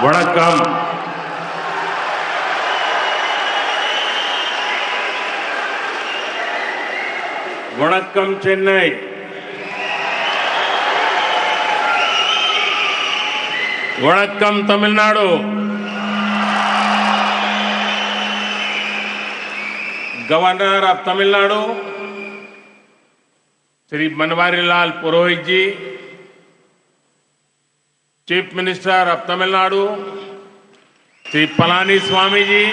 வணக்கம். வணக்கம் சென்னை. வணக்கம் Tamil Nadu. Governor of Tamil Nadu Shri Banwari Lal Purohit ji, chief minister of Tamil Nadu Shri Palani Swami ji,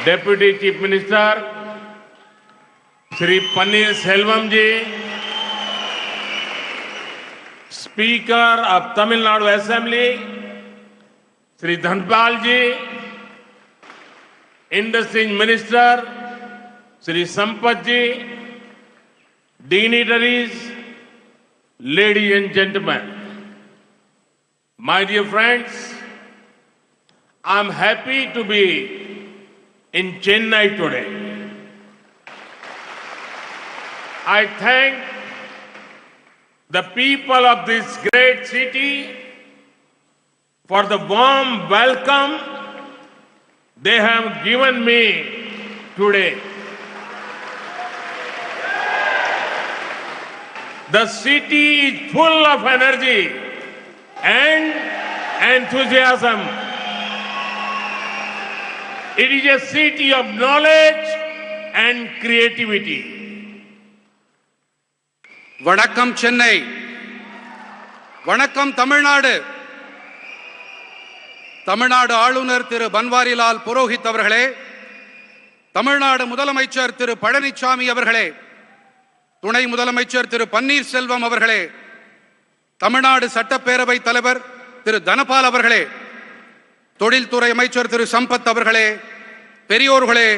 deputy chief minister Shri Panneer Selvam ji, speaker of Tamil Nadu assembly Shri Dhanapal ji, industry minister Shri Sampath ji, dignitaries, ladies and gentlemen, my dear friends, I am happy to be in Chennai today. I thank the people of this great city for the warm welcome they have given me today. The city is full of energy and enthusiasm. It is a city of knowledge and creativity. வணக்கம் சென்னை. வணக்கம் தமிழ்நாடு. தமிழ்நாடு ஆளுநர் திரு பன்வாரிலால் புரோஹித் அவர்களே, தமிழ்நாடு முதலமைச்சர் திரு பழனிசாமி அவர்களே, துணை முதலமைச்சர் திரு பன்னீர் செல்வம் அவர்களே, தமிழ்நாடு சட்டப்பேரவை தலைவர் திரு தனபால் அவர்களே, தொழில்துறை அமைச்சர் திரு சம்பத் அவர்களே, பெரியோர்களே,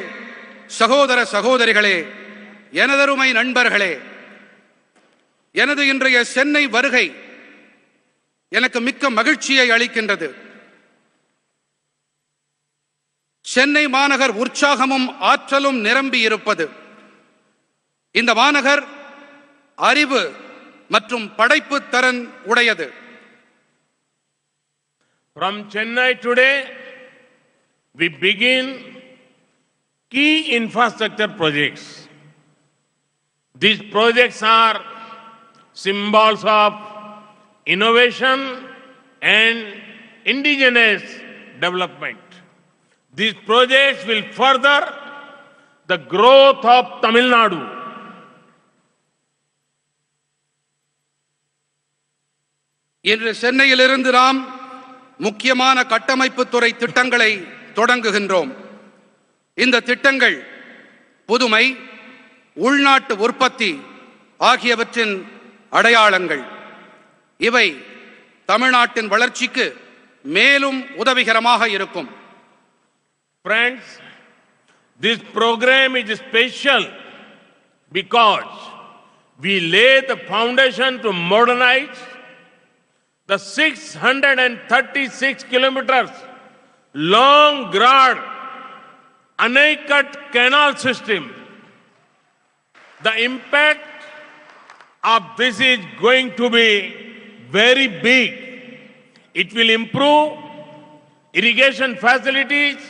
சகோதர சகோதரிகளே, எனதருமை நண்பர்களே, எனது இன்றைய சென்னை வருகை எனக்கு மிக்க மகிழ்ச்சியை அளிக்கின்றது. சென்னை மாநகர் உற்சாகமும் ஆற்றலும் நிரம்பி இருப்பது. இந்த மாநகர் அறிவு மற்றும் படைப்பு திறன் உடையது. From Chennai today, we begin key infrastructure projects. These projects are symbols of innovation and indigenous development. These projects will further the growth of Tamil Nadu. இன்று சென்னையிலிருந்து நாம் முக்கியமான கட்டமைப்பு துறை திட்டங்களை தொடங்குகின்றோம். இந்த திட்டங்கள் புதுமை, உள்நாட்டு உற்பத்தி ஆகியவற்றின் அடையாளங்கள். இவை தமிழ்நாட்டின் வளர்ச்சிக்கு மேலும் உதவிகரமாக இருக்கும். Friends, this program is special because we lay the foundation to modernize the 636 kilometers long broad Anaicut canal system. The impact of this is going to be very big. It will improve irrigation facilities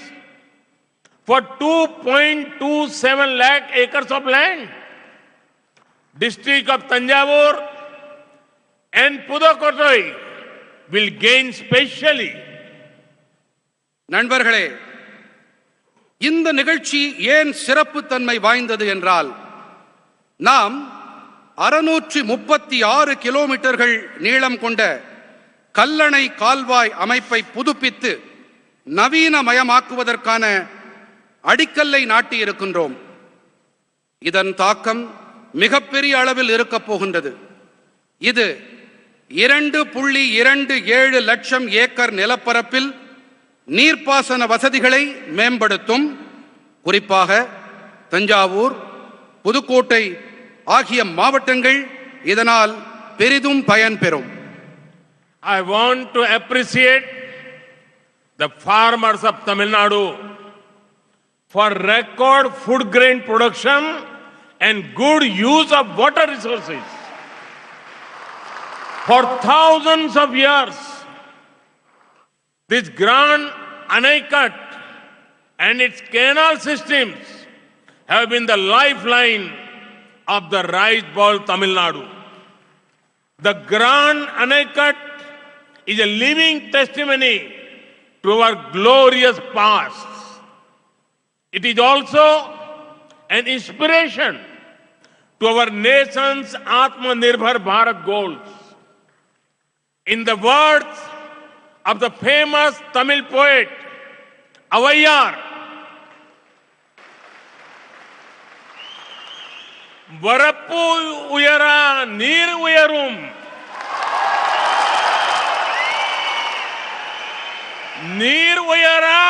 for 2.27 lakh acres of land. District of Tanjavur and Pudukkottai will gain specially. நண்பர்களே, இந்த நிகழ்ச்சி ஏன் சிறப்பு தன்மை வாய்ந்தது என்றால், நாம் 636 கிலோமீட்டர்கள் நீளம் கொண்ட கல்லணை கால்வாய் அமைப்பை புதுப்பித்து நவீனமயமாக்குவதற்கான அடிக்கல்லை நாட்டி இருக்கின்றோம். இதன் தாக்கம் மிகப்பெரிய அளவில் இருக்கப் போகின்றது. இது 2.27 லட்சம் ஏக்கர் நிலப்பரப்பில் நீர்ப்பாசன வசதிகளை மேம்படுத்தும். குறிப்பாக தஞ்சாவூர், புதுக்கோட்டை ஆகிய மாவட்டங்கள் இதனால் பெரிதும் பயன்பெறும். I want to appreciate the farmers of Tamil Nadu for record food grain production and good use of water resources. For thousands of years, this Grand Anicut and its canal systems have been the lifeline of the rice bowl Tamil Nadu. The Grand Anicut is a living testimony to our glorious past. It is also an inspiration to our nation's Atmanirbhar Bharat goals. In the words of the famous Tamil poet Avaiyar, வரப்பு உயரா நீர் உயரும், நீர் உயரா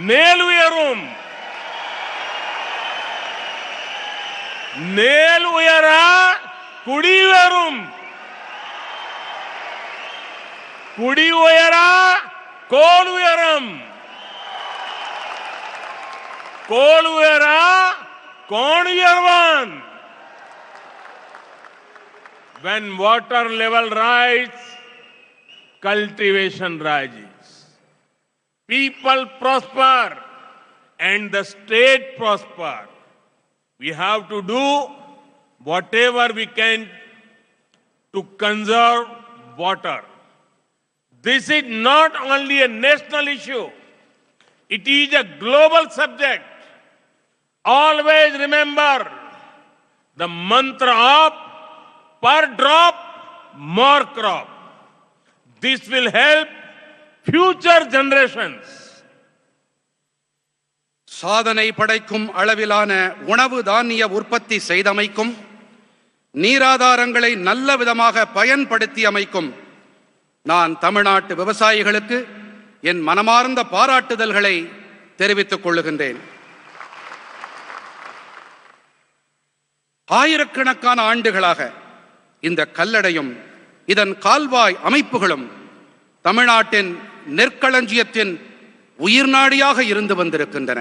மேல் உயரும், மேல் உயரா குடி உயரும், குடி உயரா கோல் உயரும், கோல் உயரா cone உயர்வான். When water level rises, cultivation rises. People prosper and the state prosper. We have to do whatever we can to conserve water. This is not only a national issue, it is a global subject. Always remember the mantra of per drop, more crop. This will help future generations. சாதனை படைக்கும் அளவிலான உணவு தானிய உற்பத்தி செய்தமைக்கும், நீராதாரங்களை நல்ல விதமாக பயன்படுத்தி அமைக்கும் நான் தமிழ்நாட்டு விவசாயிகளுக்கு என் மனமார்ந்த பாராட்டுதல்களை தெரிவித்துக் கொள்ளுகின்றேன். ஆயிரக்கணக்கான ஆண்டுகளாக இந்த கல்லடையும் இதன் கால்வாய் அமைப்புகளும் தமிழ்நாட்டின் நெற்களஞ்சியத்தின் உயிர்நாடியாக இருந்து வந்திருக்கின்றன.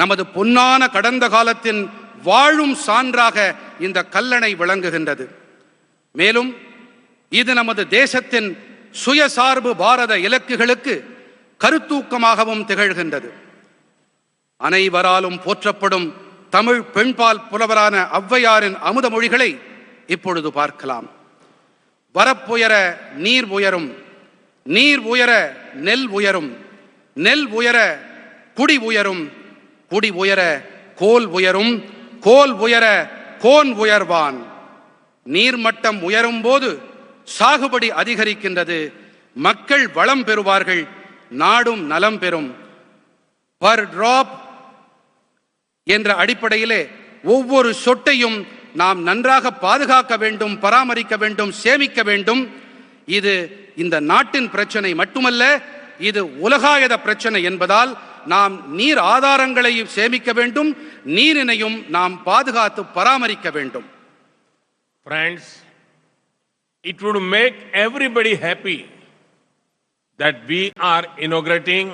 நமது பொன்னான கடந்த காலத்தின் வாழும் சான்றாக இந்த கல்லணை விளங்குகின்றது. மேலும் இது நமது தேசத்தின் சுயசார்பு பாரத இலக்குகளுக்கு கருத்தூக்கமாகவும் திகழ்கின்றது. அனைவராலும் போற்றப்படும் தமிழ் பெண்பால் புலவரான ஔவையாரின் அமுத மொழிகளை இப்பொழுது பார்க்கலாம். வரப்புயர நீர் உயரும், நீர் உயர நெல் உயரும், நெல் உயர குடி உயரும், குடி உயர கோல் உயரும், கோல் உயர கோன் உயர்வான். நீர்மட்டம் உயரும் போது சாகுபடி அதிகரிக்கின்றது, மக்கள் வளம் பெறுவார்கள், நாடும் நலம் பெறும். பர் டிராப் என்ற அடிப்படையிலே ஒவ்வொரு சொட்டையும் நாம் நன்றாக பாதுகாக்க வேண்டும், பராமரிக்க வேண்டும், சேமிக்க வேண்டும். இது இந்த நாட்டின் பிரச்சனை மட்டுமல்ல, இது உலகாயத பிரச்சனை என்பதால் நாம் நீர் ஆதாரங்களை சேமிக்க வேண்டும், நீரினையும் நாம் பாதுகாத்து பராமரிக்க வேண்டும். Friends, it would make everybody happy that we are inaugurating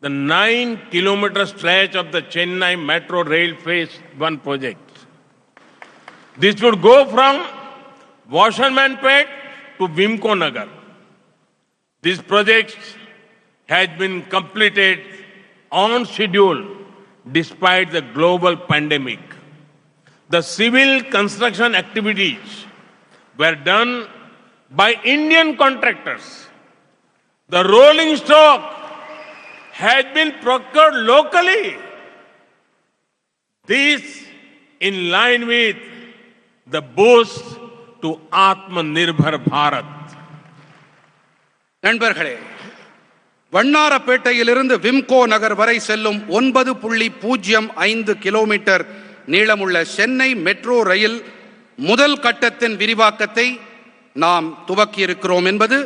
the 9-kilometer stretch of the Chennai Metro Rail Phase 1 project. This would go from Washermanpet to Vimko Nagar. This project has been completed on schedule despite the global pandemic. The civil construction activities were done by Indian contractors. The rolling stock has been procured locally. This in line with the boost to Atmanirbhar Bharat. நண்பர்களே, வண்ணாரப்பேட்டையிலிருந்து விம்கோ நகர் வரை செல்லும் 9.05 kilometre நீளமுள்ள Chennai metro rail முதல் கட்டத்தின் விரிவாக்கத்தை நாம் துவக்கியிருக்கிறோம் என்பது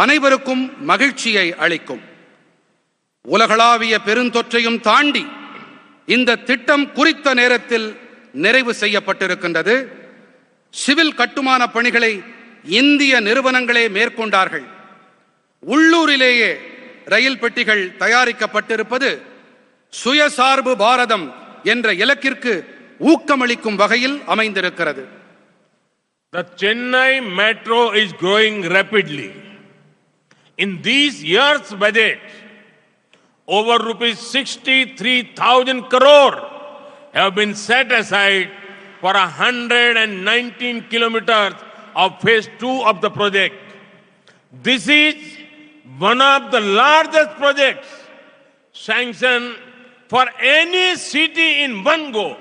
அனைவருக்கும் மகிழ்ச்சியை அளிக்கும். உலகளாவிய பெருந்தொற்றையும் தாண்டி இந்த திட்டம் குறித்த நேரத்தில் நிறைவு செய்யப்பட்டிருக்கின்றது. சிவில் கட்டுமான பணிகளை இந்திய நிறுவனங்களே மேற்கொண்டார்கள். உள்ளூரிலேயே ரயில் பெட்டிகள் தயாரிக்கப்பட்டிருப்பது சுயசார்பு பாரதம் என்ற இலக்கிற்கு ஊக்கமளிக்கும் வகையில் அமைந்திருக்கிறது. The Chennai Metro is growing rapidly. In these year's budget, over rupees 63,000 crore have been set aside for 119 kilometers of phase 2 of the project. This is one of the largest projects sanctioned for any city in one go.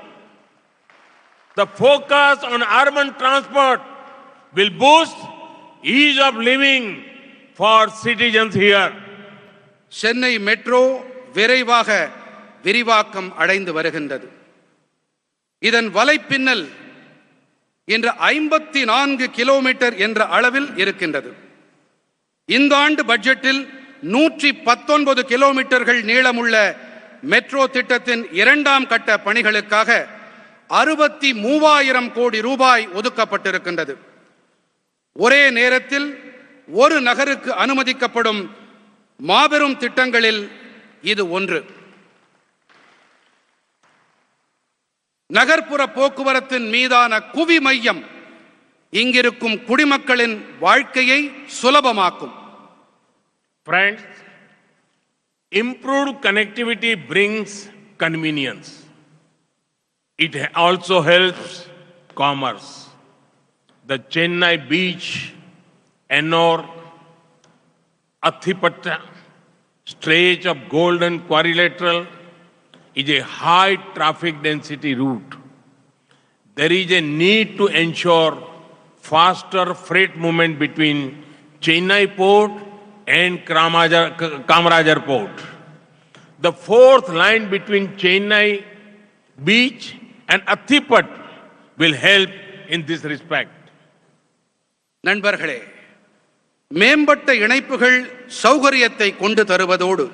The focus on urban transport will boost ease of living for citizens here. Chennai metro விரைவாக விரிவாக்கம் அடைந்து வருகின்றது. இதன் வலைப்பின்னல் இன்று 54 kilometre என்ற அளவில் இருக்கின்றது. இந்த ஆண்டு பட்ஜெட்டில் 119 கிலோமீட்டர்கள் நீளமுள்ள மெட்ரோ திட்டத்தின் இரண்டாம் கட்ட பணிகளுக்காக 63,000 கோடி ரூபாய் ஒதுக்கப்பட்டிருக்கின்றது. ஒரே நேரத்தில் ஒரு நகருக்கு அனுமதிக்கப்படும் மாபெரும் திட்டங்களில் இது ஒன்று. நகர்ப்புற போக்குவரத்தின் மீதான குவி மையம் இங்கிருக்கும் குடிமக்களின் வாழ்க்கையை சுலபமாக்கும். Friends, improved connectivity brings convenience. It also helps commerce. The Chennai beach, Ennore, Athipatta stretch of Golden Quadrilateral is a high traffic density route. There is a need to ensure faster freight movement between Chennai port and Kamarajar port. The fourth line between Chennai beach and Athipat will help in this respect. நண்பர்களே, மேம்பட்ட இணைப்புகள் சௌகரியத்தை கொண்டு தருவதோடு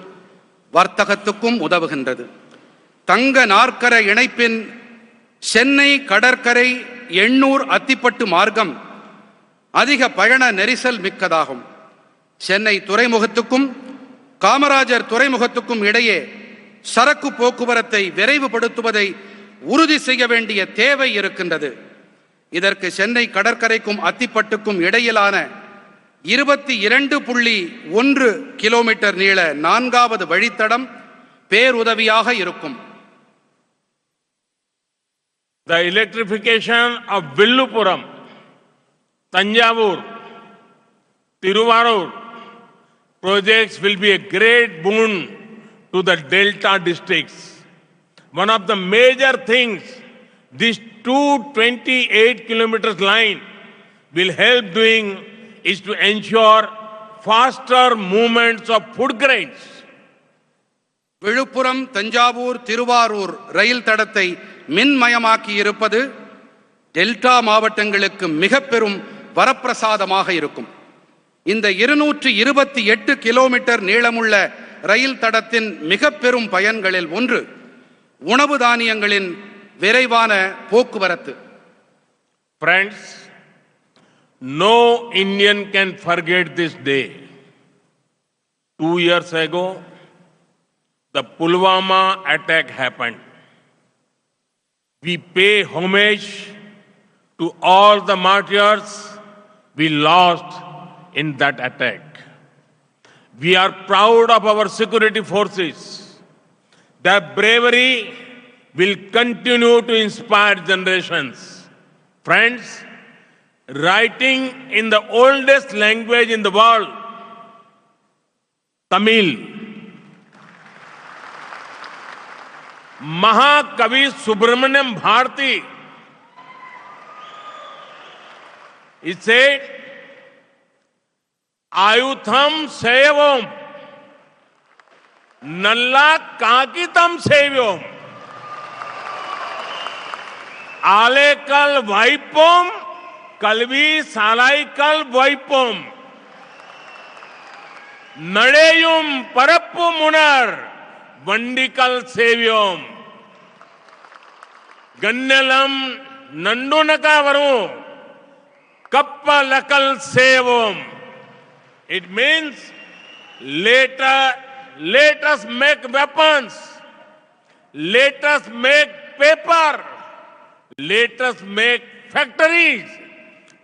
வர்த்தகத்துக்கும் உதவுகின்றது. தங்க நாற்கர இணைப்பின் சென்னை கடற்கரை எண்ணூர் அத்திப்பட்டு மார்க்கம் அதிக பயண நெரிசல் மிக்கதாகும். சென்னை துறைமுகத்துக்கும் காமராஜர் துறைமுகத்துக்கும் இடையே சரக்கு போக்குவரத்தை விரைவுபடுத்துவதை உறுதி செய்ய வேண்டிய தேவை இருக்கின்றது. இதற்கு சென்னை கடற்கரைக்கும் அத்திப்பட்டுக்கும் இடையிலான 22.1 கிலோமீட்டர் நீள 4வது வழித்தடம் பேருதவியாக இருக்கும். The electrification of Villupuram, Tanjavur, Tiruvarur projects will be a great boon to the Delta districts. One of the major things this 228 kilometers line will help doing is to ensure faster movements of food grains. Villupuram Thanjavur Thiruvarur ரயில் தடத்தை மின்மயமாக்கி இருப்பது delta மாவட்டங்களுக்கு மிக பெரும் வரப்பிரசாதமாக இருக்கும். இந்த 228 kilometre நீளமுள்ள ரயில் தடத்தின் மிக பெரும் பயன்களில் ஒன்று உணவு தானியங்களின் விரைவான போக்குவரத்து. Friends, no Indian can forget this day. 2 years ago, the Pulwama attack happened. We pay homage to all the martyrs we lost in that attack. We are proud of our security forces. Their bravery will continue to inspire generations. Friends, writing in the oldest language in the world, Tamil, Mahakavi Subramaniam Bharati, he said, Ayutham Sevam, Nalla Kakitam Sevyam, Alekal Vaipom, Kalvi Salaikal Vaipom, Nadeyum Parappu Munar, Vandikal Sevyam, Gannelam Nandunakavaru, Kappalakal Sevam. It means let us make weapons, let us make paper, let us make factories,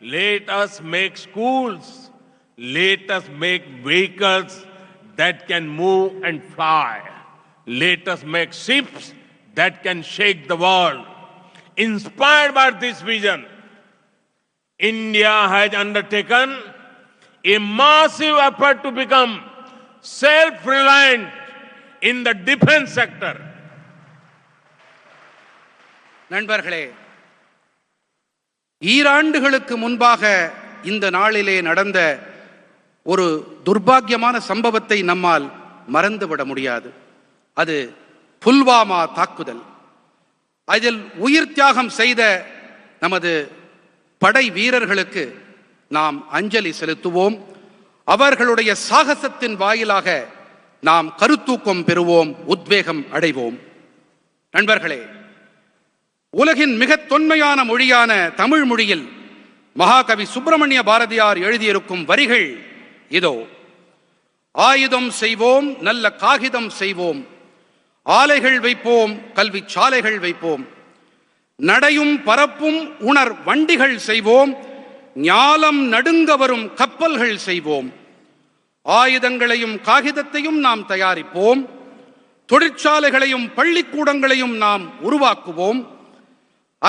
let us make schools, let us make vehicles that can move and fly, let us make ships that can shake the world. Inspired by this vision, India has undertaken a massive effort to become self-reliant in the defense sector. நண்பர்களே, ஈராண்டுகளுக்கு முன்பாக இந்த நாளிலே நடந்த ஒரு துர்பாக்கியமான சம்பவத்தை நம்மால் மறந்துவிட முடியாது. அது புல்வாமா தாக்குதல். அதில் உயிர் தியாகம் செய்த நமது படை வீரர்களுக்கு நாம் அஞ்சலி செலுத்துவோம். அவர்களுடைய சாகசத்தின் வாயிலாக நாம் கருத்தூக்கம் பெறுவோம், உத்வேகம் அடைவோம். நண்பர்களே, உலகின் மிக தொன்மையான மொழியான தமிழ் மொழியில் மகாகவி சுப்பிரமணிய பாரதியார் எழுதியிருக்கும் வரிகள் இதோ. ஆயுதம் செய்வோம், நல்ல காகிதம் செய்வோம், ஆலைகள் வைப்போம், கல்வி சாலைகள் வைப்போம், நடையும் பரப்பும் உணர் வண்டிகள் செய்வோம், ஞாலம் நடுங்க வரும் கப்பல்கள் செய்வோம், ஆயுதங்களையும் காகிதத்தையும் நாம் தயாரிப்போம், தொழிற்சாலைகளையும் பள்ளிக்கூடங்களையும் நாம் உருவாக்குவோம்,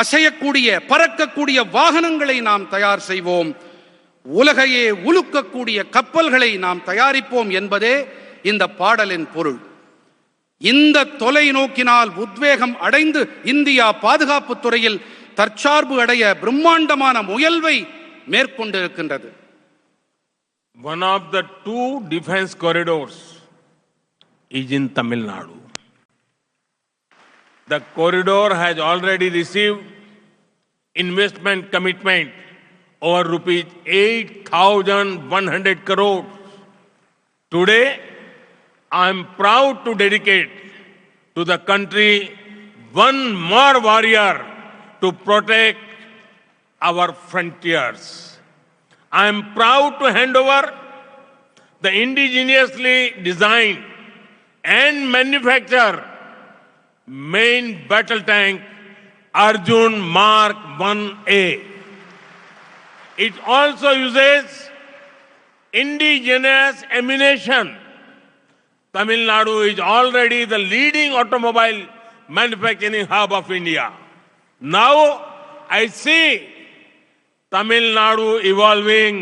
அசையக்கூடிய பறக்கக்கூடிய வாகனங்களை நாம் தயார் செய்வோம், உலகையே உலுக்கக்கூடிய கப்பல்களை நாம் தயாரிப்போம் என்பதே இந்த பாடலின் பொருள். இந்த தொலைநோக்கினால் உத்வேகம் அடைந்து இந்தியா பாதுகாப்பு துறையில் தற்சார்பு அடைய பிரம்மாண்டமான முயல்வை மேற்கொண்டிருக்கின்றது. One of the two defense corridors is in Tamil Nadu. The corridor has already received investment commitment over rupees 8,100 crores. Today, I am proud to dedicate to the country one more warrior to protect our frontiers. I am proud to hand over the indigenously designed and manufactured main battle tank Arjun Mark 1A. It also uses indigenous ammunition. Tamil Nadu is already the leading automobile manufacturing hub of India. Now I see Tamil Nadu evolving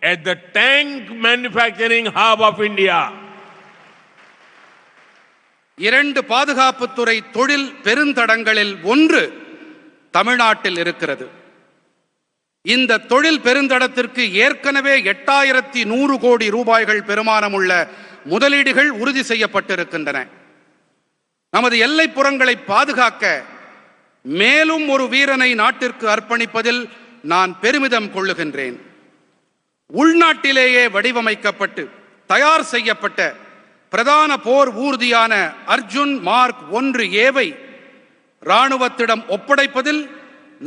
as the tank manufacturing hub of India. இரண்டு பாதுகாப்புத்துறை தொழில் பெருந்தடங்களில் ஒன்று தமிழ்நாட்டில் இருக்கிறது. இந்த தொழில் பெருந்தடத்திற்கு ஏற்கனவே 8100 கோடி ரூபாய்கள் பெருமானமுள்ள முதலீடுகள் உறுதி செய்யப்பட்டிருக்கின்றன. நமது எல்லைப்புறங்களை பாதுகாக்க மேலும் ஒரு வீரனை நாட்டிற்கு அர்ப்பணிப்பதில் நான் பெருமிதம் கொள்ளுகின்றேன். உள்நாட்டிலேயே வடிவமைக்கப்பட்டு தயார் செய்யப்பட்ட பிரதான போர் ஊர்தியான அர்ஜுன் மார்க் 1ஏவை இராணுவத்திடம் ஒப்படைப்பதில்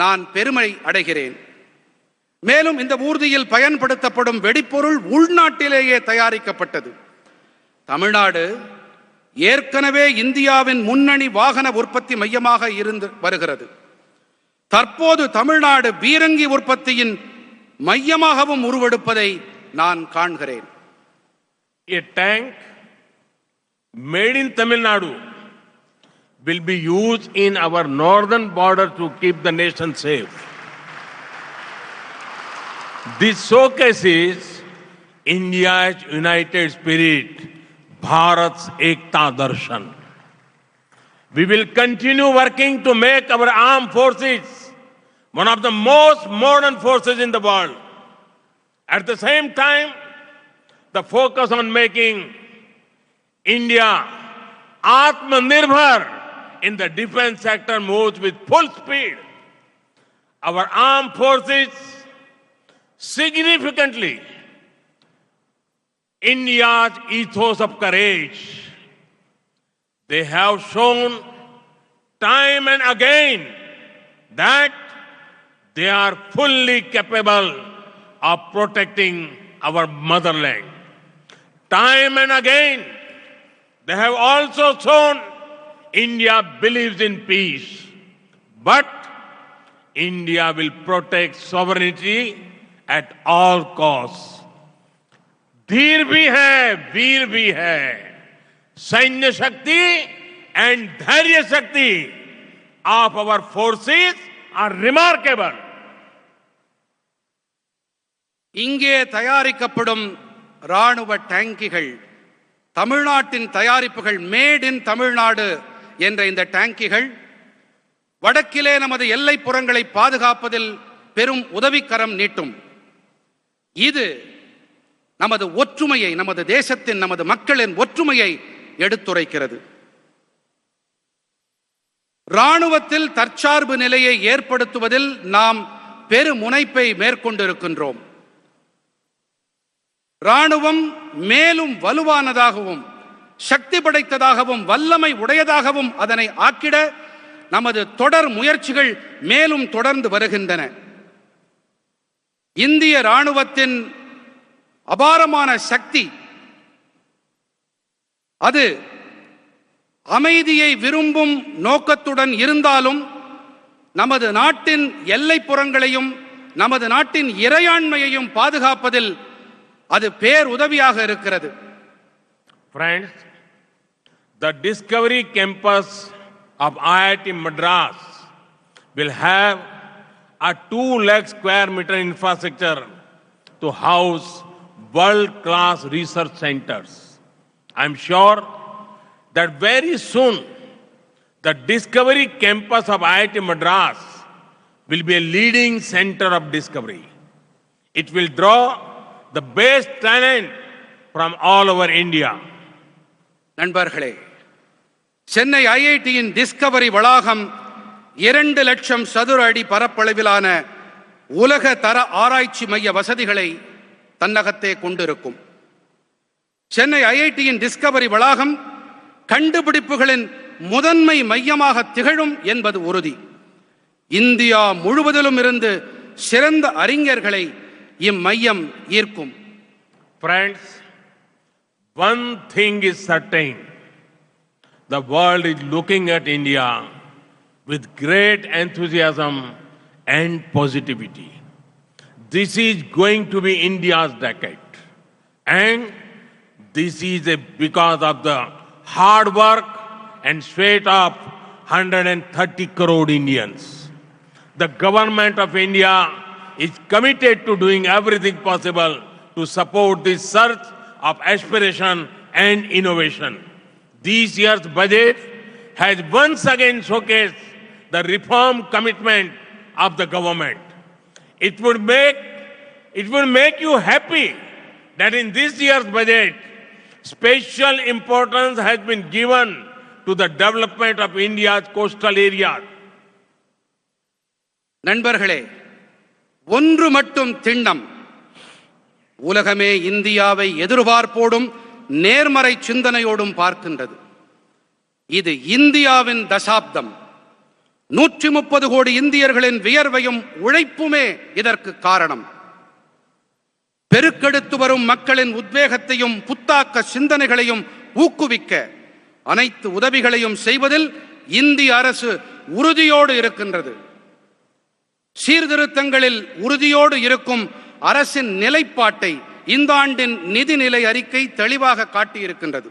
நான் பெருமை அடைகிறேன். மேலும் இந்த ஊர்தியில் பயன்படுத்தப்படும் வெடிப்பொருள் உள்நாட்டிலேயே தயாரிக்கப்பட்டது. தமிழ்நாடு ஏற்கனவே இந்தியாவின் முன்னணி வாகன உற்பத்தி மையமாக இருந்து வருகிறது. தற்போது தமிழ்நாடு பீரங்கி உற்பத்தியின் மையமாகவும் உருவெடுப்பதை நான் காண்கிறேன். A tank made in Tamil Nadu will be used in our northern border to keep the nation safe. This showcases India's united spirit, Bharat's Ekta Darshan. We will continue working to make our armed forces one of the most modern forces in the world. At the same time, the focus on making India Atmanirbhar in the defense sector moves with full speed. Our armed forces significantly India's ethos of courage. They have shown time and again that they are fully capable of protecting our motherland. Time and again, they have also shown India believes in peace. But India will protect sovereignty at all costs. धीर भी है, वीर भी है. सैन्य शक्ति and धैर्य शक्ति of our forces are remarkable. இங்கே தயாரிக்கப்படும் ராணுவ டேங்கிகள், தமிழ்நாட்டின் தயாரிப்புகள், மேட் இன் தமிழ்நாடு என்ற இந்த டேங்கிகள் வடக்கிலே நமது எல்லைப்புறங்களை பாதுகாப்பதில் பெரும் உதவிக்கரம் நீட்டும். இது நமது ஒற்றுமையை, நமது தேசத்தின், நமது மக்களின் ஒற்றுமையை எடுத்துரைக்கிறது. ராணுவத்தில் தற்சார்பு நிலையை ஏற்படுத்துவதில் நாம் பெருமுனைப்பை மேற்கொண்டிருக்கின்றோம். ராணுவம் மேலும் வலுவானதாகவும் சக்தி படைத்ததாகவும் வல்லமை உடையதாகவும் அதனை ஆக்கிட நமது தொடர் முயற்சிகள் மேலும் தொடர்ந்து வருகின்றன. இந்திய ராணுவத்தின் அபாரமான சக்தி அது அமைதியை விரும்பும் நோக்கத்துடன் இருந்தாலும் நமது நாட்டின் எல்லைப்புறங்களையும் நமது நாட்டின் இறையாண்மையையும் பாதுகாப்பதில் அது பேருதவியாக இருக்கிறது. Friends, the Discovery Campus of IIT Madras will have a 2 lakh square meter infrastructure to house world-class research centers. I am sure that very soon the Discovery Campus of IIT Madras will be a leading center of discovery. It will draw the best talent from all over India. நண்பர்களே, Chennai ஐஐடியின் Discovery வளாகம் 2 லட்சம் சதுர அடி பரப்பளவிலான உலக தர ஆராய்ச்சி மைய வசதிகளை தன்னகத்தே கொண்டிருக்கும். சென்னை ஐஐடியின் டிஸ்கவரி வளாகம் கண்டுபிடிப்புகளின் முதன்மை மையமாக திகழும் என்பது உறுதி. இந்தியா முழுவதிலும் இருந்து சிறந்த அறிஞர்களை இம்மையம் ஈர்க்கும். Friends, one thing is certain. The world is looking at India with great enthusiasm and positivity. This is going to be India's decade. And this is because of the hard work and sweat of 130 crore Indians. The government of India is committed to doing everything possible to support this surge of aspiration and innovation. This year's budget has once again showcased the reform commitment of the government. It would make you happy that in this year's budget, special importance has been given to the development of India's coastal areas. நண்பர்களே, ஒன்று மட்டும் திண்ணம். உலகமே இந்தியாவை எதிர்பார்ப்போடும் நேர்மறை சிந்தனையோடும் பார்க்கின்றது. இது இந்தியாவின் தசாப்தம். 130 கோடி இந்தியர்களின் வியர்வையும் உழைப்புமே இதற்கு காரணம். பெருக்கெடுத்து வரும் மக்களின் உத்வேகத்தையும் புத்தாக்க சிந்தனைகளையும் ஊக்குவிக்க அனைத்து உதவிகளையும் செய்வதில் இந்திய அரசு உறுதியோடு இருக்கின்றது. சீர்திருத்தங்களில் உறுதியோடு இருக்கும் அரசின் நிலைப்பாட்டை இந்த ஆண்டின் நிதிநிலை அறிக்கை தெளிவாக காட்டியிருக்கின்றது.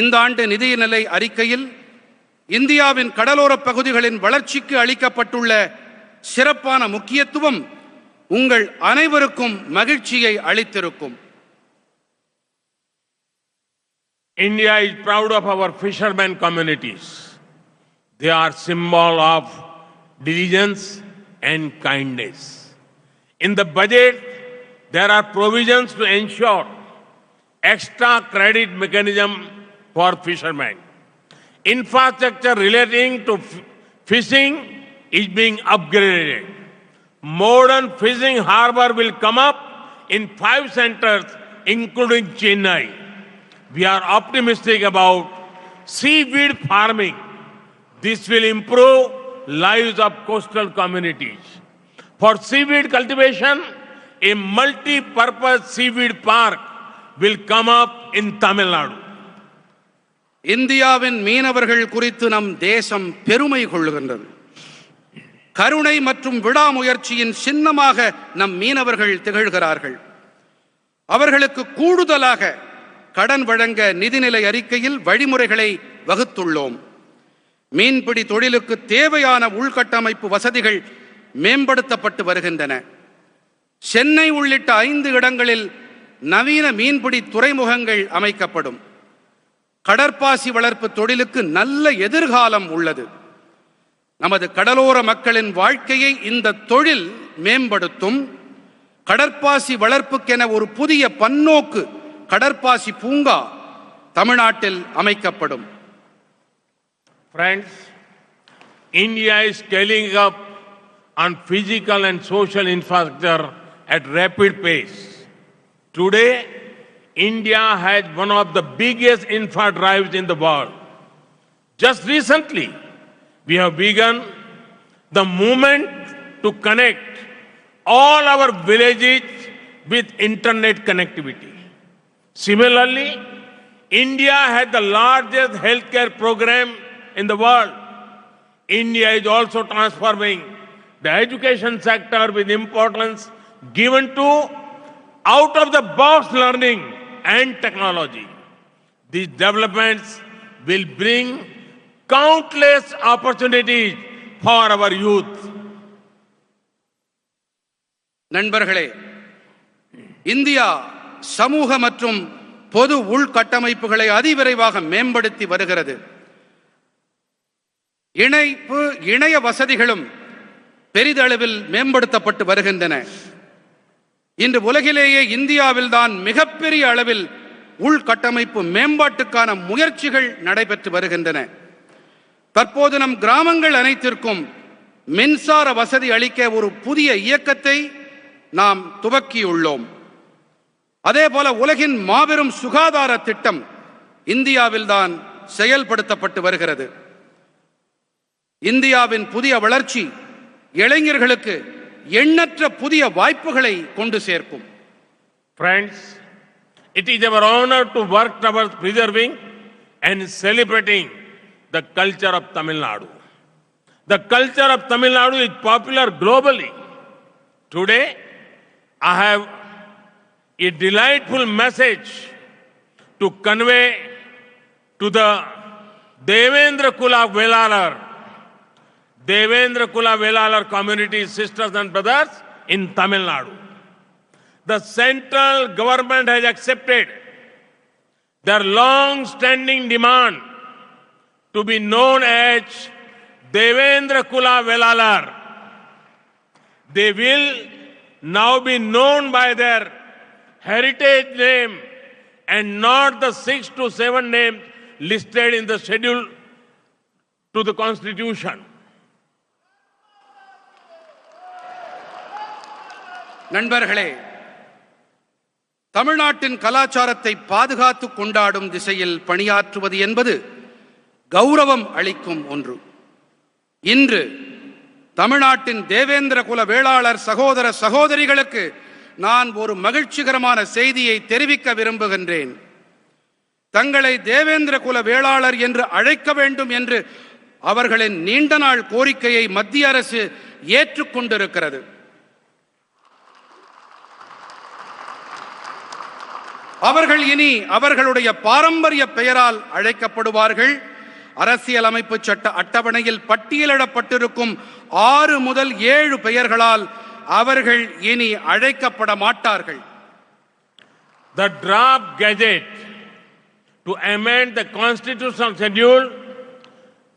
இந்த ஆண்டு நிதிநிலை அறிக்கையில் இந்தியாவின் கடலோர பகுதிகளின் வளர்ச்சிக்கு அளிக்கப்பட்டுள்ள சிறப்பான முக்கியத்துவம் உங்கள் அனைவருக்கும் மகிழ்ச்சியை அளித்திருக்கும். India is proud of our fishermen communities. They are symbol of diligence and kindness. In the budget, there are provisions to ensure extra credit mechanism for fishermen. Infrastructure relating to fishing is being upgraded. Modern fishing harbor will come up in 5 centers, including Chennai. We are optimistic about seaweed farming. This will improve lives of coastal communities. For seaweed cultivation, a multi-purpose seaweed park will come up in Tamil Nadu. இந்தியாவின் மீனவர்கள் குறித்து நம் தேசம் பெருமை கொள்ளுகின்றது. கருணை மற்றும் விடாமுயற்சியின் சின்னமாக நம் மீனவர்கள் திகழ்கிறார்கள். அவர்களுக்கு கூடுதலாக கடன் வழங்க நிதிநிலை அறிக்கையில் வழிமுறைகளை வகுத்துள்ளோம். மீன்பிடி தொழிலுக்கு தேவையான உள்கட்டமைப்பு வசதிகள் மேம்படுத்தப்பட்டு வருகின்றன. சென்னை உள்ளிட்ட 5 இடங்களில் நவீன மீன்பிடி துறைமுகங்கள் அமைக்கப்படும். கடற்பாசி வளர்ப்பு தொழிலுக்கு நல்ல எதிர்காலம் உள்ளது. நமது கடலோர மக்களின் வாழ்க்கையை இந்த தொழில் மேம்படுத்தும். கடற்பாசி வளர்ப்புக்கென ஒரு புதிய பன்னோக்கு கடற்பாசி பூங்கா தமிழ்நாட்டில் அமைக்கப்படும். Friends, India is scaling up on physical and social infrastructure at rapid pace. Today, India has one of the biggest infra drives in the world. Just recently, we have begun the movement to connect all our villages with internet connectivity. Similarly, India has the largest healthcare program in the world. India is also transforming the education sector with importance given to out-of-the-box learning and technology. These developments will bring countless opportunities for our youth. நண்பர்களே, India சமூக மற்றும் பொது உள்கட்டமைப்புகளை அதிவிரைவாக மேம்படுத்தி வருகிறது. இணைய வசதிகளும் பெரிதளவில் மேம்படுத்தப்பட்டு வருகின்றன. இன்று உலகிலேயே இந்தியாவில்தான் மிகப்பெரிய அளவில் உள்கட்டமைப்பு மேம்பாட்டுக்கான முயற்சிகள் நடைபெற்று வருகின்றன. தற்போது நம் கிராமங்கள் அனைத்திற்கும் மின்சார வசதி அளிக்க ஒரு புதிய இயக்கத்தை நாம் துவக்கியுள்ளோம். அதேபோல உலகின் மாபெரும் சுகாதார திட்டம் இந்தியாவில்தான் செயல்படுத்தப்பட்டு வருகிறது. இந்தியாவின் புதிய வளர்ச்சி இளைஞர்களுக்கு எண்ணற்ற புதிய வாய்ப்புகளை கொண்டு சேர்க்கும். Friends, it is our honor to work towards preserving and celebrating the culture of Tamil Nadu. The culture of Tamil Nadu is popular globally. Today, I have a delightful message to convey to the Devendra Kula Velalar community sisters and brothers in Tamil Nadu. The central government has accepted their long-standing demand to be known as Devendra Kula Velalar. They will now be known by their heritage name and not the 6 to 7 names listed in the schedule to the Constitution. நண்பர்களே, தமிழ்நாட்டின் கலாச்சாரத்தை பாதுகாத்து கொண்டாடும் திசையில் பணியாற்றுவது என்பது கௌரவம் அளிக்கும் ஒன்று. இன்று தமிழ்நாட்டின் தேவேந்திர குல வேளாளர் சகோதர சகோதரிகளுக்கு நான் ஒரு மகிழ்ச்சிகரமான செய்தியை தெரிவிக்க விரும்புகின்றேன். தங்களை தேவேந்திர குல வேளாளர் என்று அழைக்க வேண்டும் என்று அவர்களின் நீண்ட நாள் கோரிக்கையை மத்திய அரசு ஏற்றுக்கொண்டிருக்கிறது. அவர்கள் இனி அவர்களுடைய பாரம்பரிய பெயரால் அழைக்கப்படுவார்கள். அரசியலமைப்பு சட்ட அட்டவணையில் பட்டியலிடப்பட்டிருக்கும் 6 முதல் 7 பெயர்களால் அவர்கள் இனி அழைக்கப்பட மாட்டார்கள். The draft gazette to amend the constitutional schedule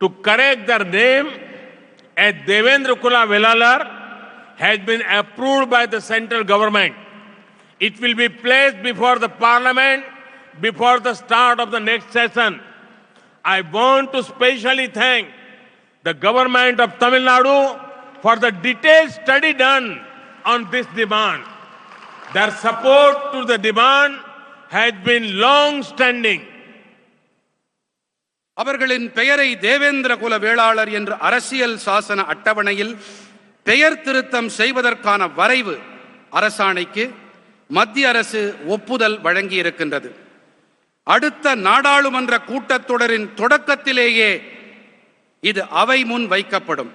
to correct their name as Devendra Kula Velalar has been approved by the central government. It will be placed before the parliament before the start of the next session. I want to specially thank the government of Tamil Nadu for the detailed study done on this demand. Their support to the demand has been long-standing. அவர்களின் பெயரை தேவேந்திர குல வேளாளர் என்ற அரசியல் சாசன அட்டவணையில் பெயர் திருத்தம் செய்வதற்கான வரைவு அரசாணைக்கு மத்திய அரசு ஒப்புதல் வழங்கி இருக்கின்றது. அடுத்த நாடாளுமன்ற கூட்டத்தொடரின் தொடக்கத்திலேயே இது அவை முன் வைக்கப்படும்.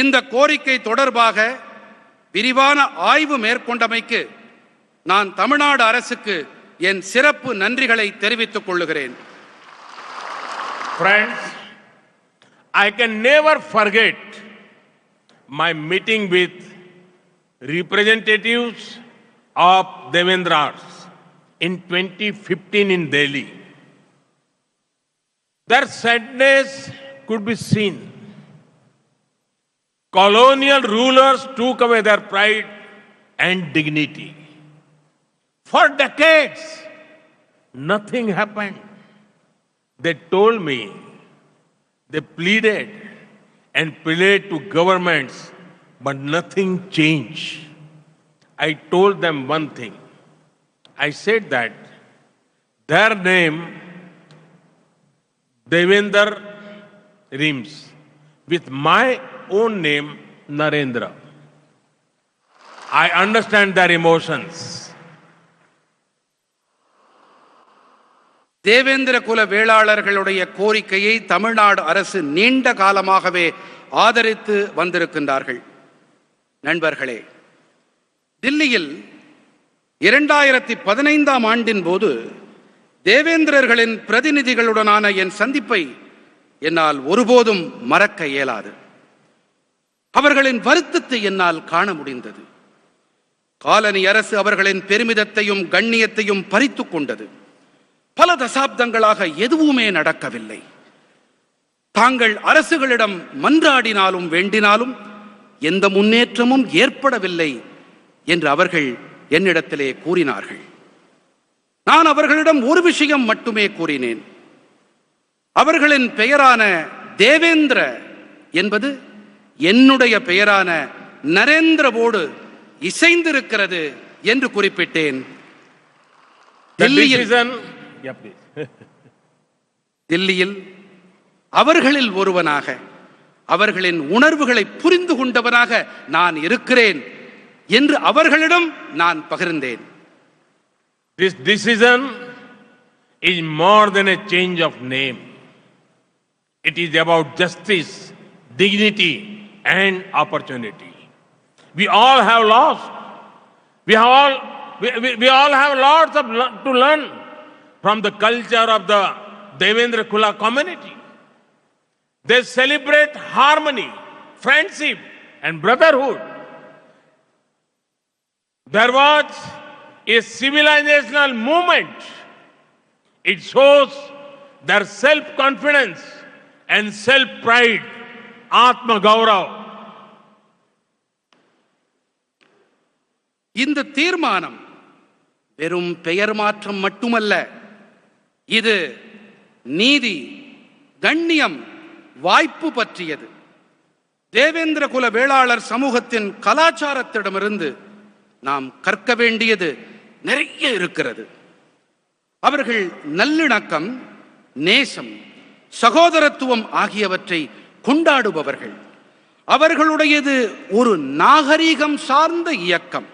இந்த கோரிக்கை தொடர்பாக விரிவான ஆய்வு மேற்கொண்டமைக்கு நான் தமிழ்நாடு அரசுக்கு என் சிறப்பு நன்றிகளை தெரிவித்துக் கொள்கிறேன். Friends, I can never forget my meeting with representatives of Devendras in 2015 in Delhi. Their sadness could be seen. Colonial rulers took away their pride and dignity. For decades, nothing happened. They told me, they pleaded and prayed to governments, but nothing changed. I told them one thing. I said that their name, Devendra, rhymes with my own name, Narendra. I understand their emotions. Devendra குல வேளாளர்களுடைய கோரிக்கையை தமிழ்நாடு அரசு நீண்ட காலமாகவே ஆதரித்து வந்திருக்கின்றார்கள். நண்பர்களே, தில்லியில் 2015ஆம் ஆண்டின் போது தேவேந்திரர்களின் பிரதிநிதிகளுடனான என் சந்திப்பை என்னால் ஒருபோதும் மறக்க இயலாது. அவர்களின் வருத்தத்தை என்னால் காண முடிந்தது. காலனி அரசு அவர்களின் பெருமிதத்தையும் கண்ணியத்தையும் பறித்து கொண்டது. பல தசாப்தங்களாக எதுவுமே நடக்கவில்லை. தாங்கள் அரசுகளிடம் மன்றாடினாலும் வேண்டினாலும் எந்த முன்னேற்றமும் ஏற்படவில்லை என்று அவர்கள் என்னிடத்திலே கூறினார்கள். நான் அவர்களிடம் ஒரு விஷயம் மட்டுமே கூறினேன். அவர்களின் பெயரான தேவேந்திர என்பது என்னுடைய பெயரான நரேந்திரவோடு இசைந்திருக்கிறது என்று குறிப்பிட்டேன். தில்லியில் அவர்களில் ஒருவனாக, அவர்களின் உணர்வுகளை புரிந்து கொண்டவனாக நான் இருக்கிறேன் என்று அவர்களிடம் நான் பகிர்ந்தேன். This decision is more than a change of name. It is about justice, dignity, and opportunity. We all have lost. We all have lots to learn from the culture of the Devendra Kula community. They celebrate harmony, friendship, and brotherhood. There was a civilizational movement. It shows their self-confidence and self-pride, Atma Gaurav. இந்த தீர்மானம் வெறும் பெயர் மாற்றம் மட்டுமல்ல, இது நீதி, கண்ணியம், வாய்ப்பு பற்றியது. தேவேந்திர குல வேளாளர் சமூகத்தின் கலாச்சாரத்திடமிருந்து நாம் கற்க வேண்டியது நிறைய இருக்கிறது. அவர்கள் நல்லிணக்கம், நேசம், சகோதரத்துவம் ஆகியவற்றை கொண்டாடுபவர்கள். அவர்களுடையது ஒரு நாகரீகம் சார்ந்த இயக்கம்.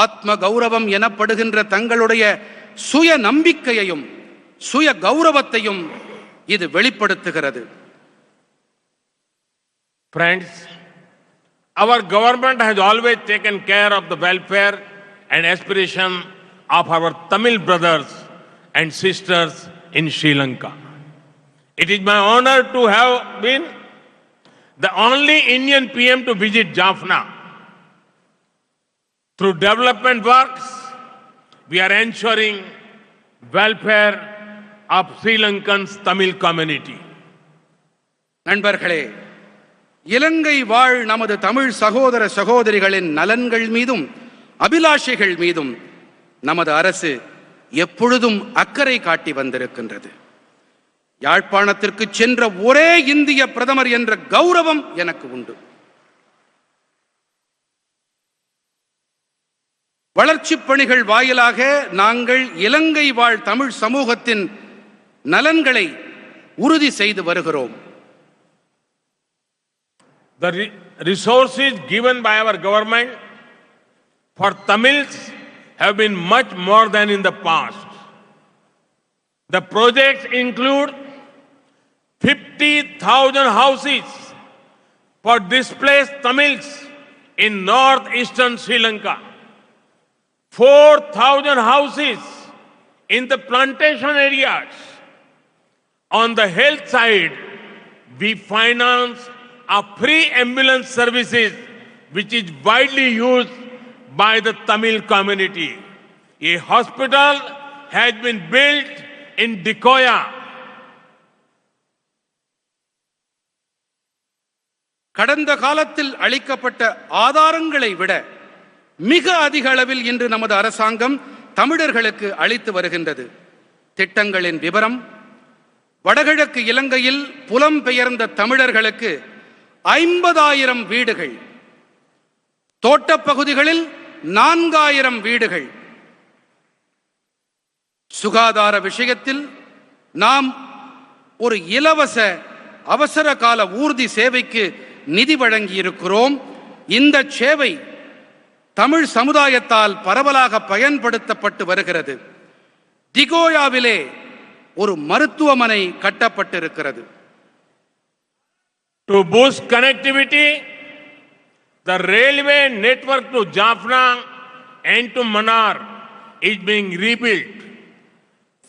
ஆத்ம கௌரவம் எனப்படுகின்ற தங்களுடைய சுய நம்பிக்கையையும் சுய கௌரவத்தையும் இது வெளிப்படுத்துகிறது. Friends, our government has always taken care of the welfare and aspiration of our Tamil brothers and sisters in Sri Lanka. It is my honor to have been the only Indian PM to visit Jaffna. Through development works, we are ensuring welfare of Sri Lankan's Tamil community. நண்பர்களே, இலங்கை வாழ் நமது தமிழ் சகோதர சகோதரிகளின் நலன்கள் மீதும் அபிலாஷைகள் மீதும் நமது அரசு எப்பொழுதும் அக்கறை காட்டி வந்திருக்கின்றது. யாழ்ப்பாணத்திற்கு சென்ற ஒரே இந்திய பிரதமர் என்ற கௌரவம் எனக்கு உண்டு. வளர்ச்சிப் பணிகள் வாயிலாக நாங்கள் இலங்கை வாழ் தமிழ் சமூகத்தின் நலன்களை உறுதி செய்து வருகிறோம். The resources given by our government for Tamils have been much more than in the past. The projects include 50,000 houses, for displaced Tamils in northeastern Sri Lanka. 4,000 houses in the plantation areas. On the health side, we finance a free ambulance services which is widely used by the Tamil community. A hospital has been built in Dikoya. கடந்த காலத்தில் அளிக்கப்பட்ட ஆதாரங்களை விட மிக அதிக அளவில் இன்று நமது அரசாங்கம் தமிழர்களுக்கு அளித்து வருகின்றது. திட்டங்களின் விவரம்: வடகிழக்கு இலங்கையில் புலம்பெயர்ந்த தமிழர்களுக்கு 50,000 வீடுகள், தோட்டப்பகுதிகளில் 4,000 வீடுகள். சுகாதார விஷயத்தில் நாம் ஒரு இலவச அவசர கால ஊர்தி சேவைக்கு நிதி வழங்கியிருக்கிறோம். இந்த சேவை தமிழ் சமுதாயத்தால் பரவலாக பயன்படுத்தப்பட்டு வருகிறது. டிகோயாவிலே ஒரு மருத்துவமனை கட்டப்பட்டிருக்கிறது. To boost connectivity, the railway network to Jaffna and to Mannar is being rebuilt.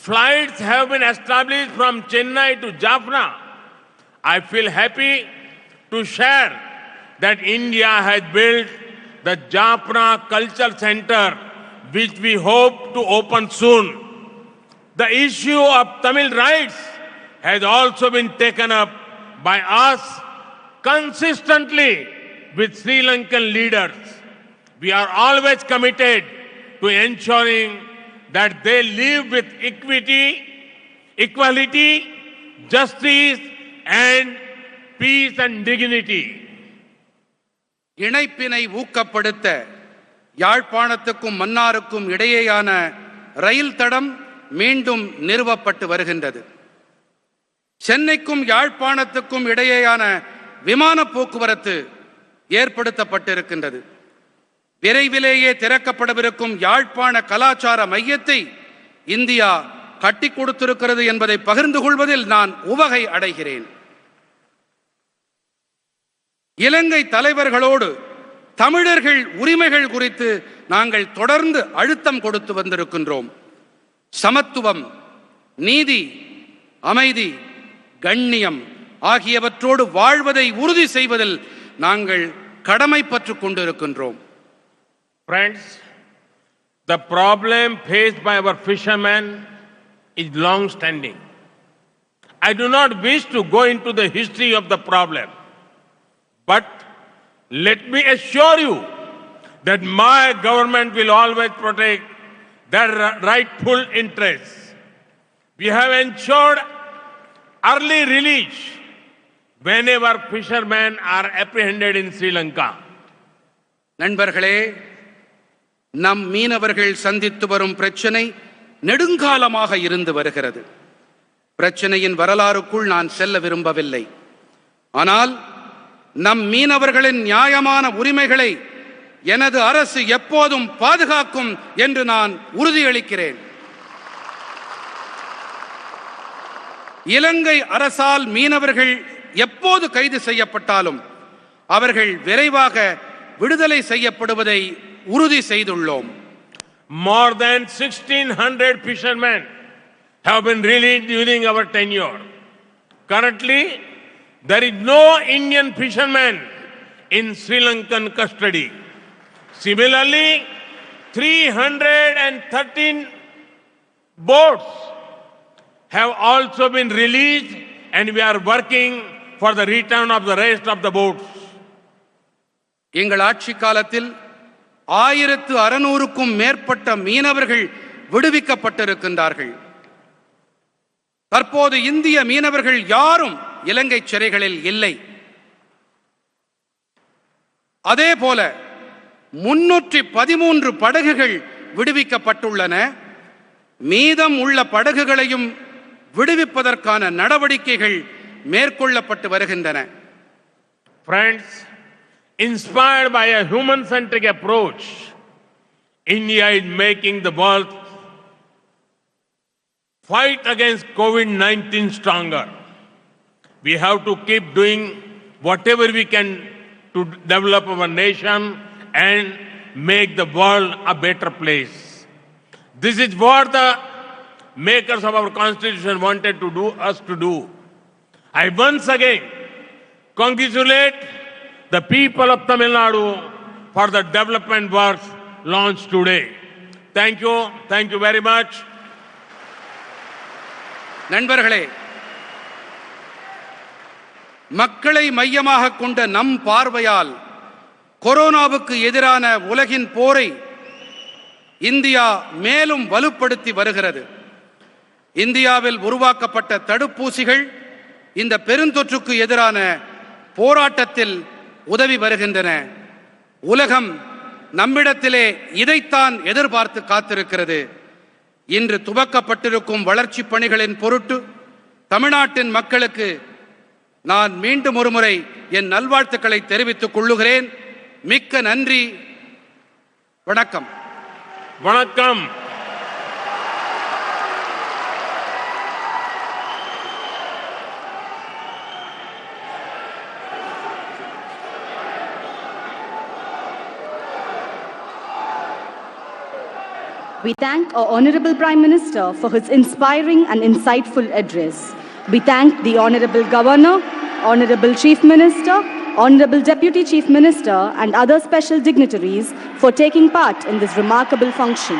Flights have been established from Chennai to Jaffna. I feel happy to share that India has built the Jaffna Culture Center, which we hope to open soon. The issue of Tamil rights has also been taken up by us consistently with Sri Lankan leaders. We are always committed to ensuring that they live with equality, justice and peace and dignity. இணைப்பினை ஊக்கப்படுத்த யாழ்ப்பாணத்துக்கும் மன்னாருக்கும் இடையேயான ரயில் தடம் மீண்டும் நிறுவப்பட்டு வருகின்றது. சென்னைக்கும் யாழ்ப்பாணத்துக்கும் இடையேயான விமான போக்குவரத்து ஏற்படுத்தப்பட்டிருக்கின்றது. விரைவிலேயே திறக்கப்படவிருக்கும் யாழ்ப்பாண கலாச்சார மையத்தை இந்தியா கட்டி கொடுத்திருக்கிறது என்பதை பகிர்ந்து கொள்வதில் நான் உவகை அடைகிறேன். இலங்கை தலைவர்களோடு தமிழர்கள் உரிமைகள் குறித்து நாங்கள் தொடர்ந்து அழுத்தம் கொடுத்து வந்திருக்கின்றோம். சமத்துவம், நீதி, அமைதி, கண்ணியம் ஆகியவற்றோடு வாழ்வதை உறுதி செய்வதில் நாங்கள் கடமைப்பட்டுக் கொண்டிருக்கின்றோம். Friends, the problem faced by our fishermen is long standing. I do not wish to go into the history of the problem, but let me assure you that my government will always protect their rightful interests. We have ensured early release whenever fishermen are apprehended in Sri Lanka. நண்பர்களே, நம் மீனவர்கள் சந்தித்து வரும் பிரச்சனை நெடுங்காலமாக இருந்து வருகிறது. பிரச்சனையின் வரலாறுக்குள் நான் செல்ல விரும்பவில்லை. ஆனால் நம் மீனவர்களின் நியாயமான உரிமைகளை எனது அரசு எப்போதும் பாதுகாக்கும் என்று நான் உறுதியளிக்கிறேன். இலங்கை அரசால் மீனவர்கள் எப்போது கைது செய்யப்பட்டாலும் அவர்கள் விரைவாக விடுதலை செய்யப்படுவதை உறுதி செய்துள்ளோம். More than 1,600 fishermen have been released during our tenure. Currently, there is no Indian fisherman in Sri Lankan custody. Similarly, 313 boats have also been released and we are working for the return of the rest of the boats. எங்கள் ஆட்சி காலத்தில் 1600க்கும் மேற்பட்ட மீனவர்கள் விடுவிக்கப்பட்டிருக்கின்றார்கள். தற்போது இந்திய மீனவர்கள் யாரும் இலங்கை சிறைகளில் இல்லை. அதேபோல 313 படகுகள் விடுவிக்கப்பட்டுள்ளன. மீதம் உள்ள படகுகளையும் விடுவிப்பதற்கான நடவடிக்கைகள் மேற்கொள்ளப்பட்டு வருகின்றன. Friends, inspired by a human-centric approach, India is making the world fight against COVID-19 stronger. We have to keep doing whatever we can to develop our nation and make the world a better place. This is what the makers of our constitution wanted to do us to do. I once again congratulate the people of Tamil Nadu for the development works launched today. Thank you very much. நண்பர்களே, மக்களை மையமாக கொண்ட நம் பார்வையால் கொரோனாவுக்கு எதிரான உலகின் போரை இந்தியா மேலும் வலுப்படுத்தி வருகிறது. இந்தியாவில் உருவாக்கப்பட்ட தடுப்பூசிகள் இந்த பெருந்தொற்றுக்கு எதிரான போராட்டத்தில் உதவி வருகின்றன. உலகம் நம்மிடத்திலே இதைத்தான் எதிர்பார்த்து காத்திருக்கிறது. இன்று துவக்கப்பட்டிருக்கும் வளர்ச்சி பணிகளின் பொருட்டு தமிழ்நாட்டின் மக்களுக்கு நான் மீண்டும் ஒருமுறை என் நல்வாழ்த்துக்களை தெரிவித்துக் கொள்ளுகிறேன். மிக்க நன்றி. வணக்கம். வணக்கம். We thank our Honorable Prime Minister for his inspiring and insightful address. We thank the Honorable Governor, Honorable Chief Minister, Honorable Deputy Chief Minister and other special dignitaries for taking part in this remarkable function.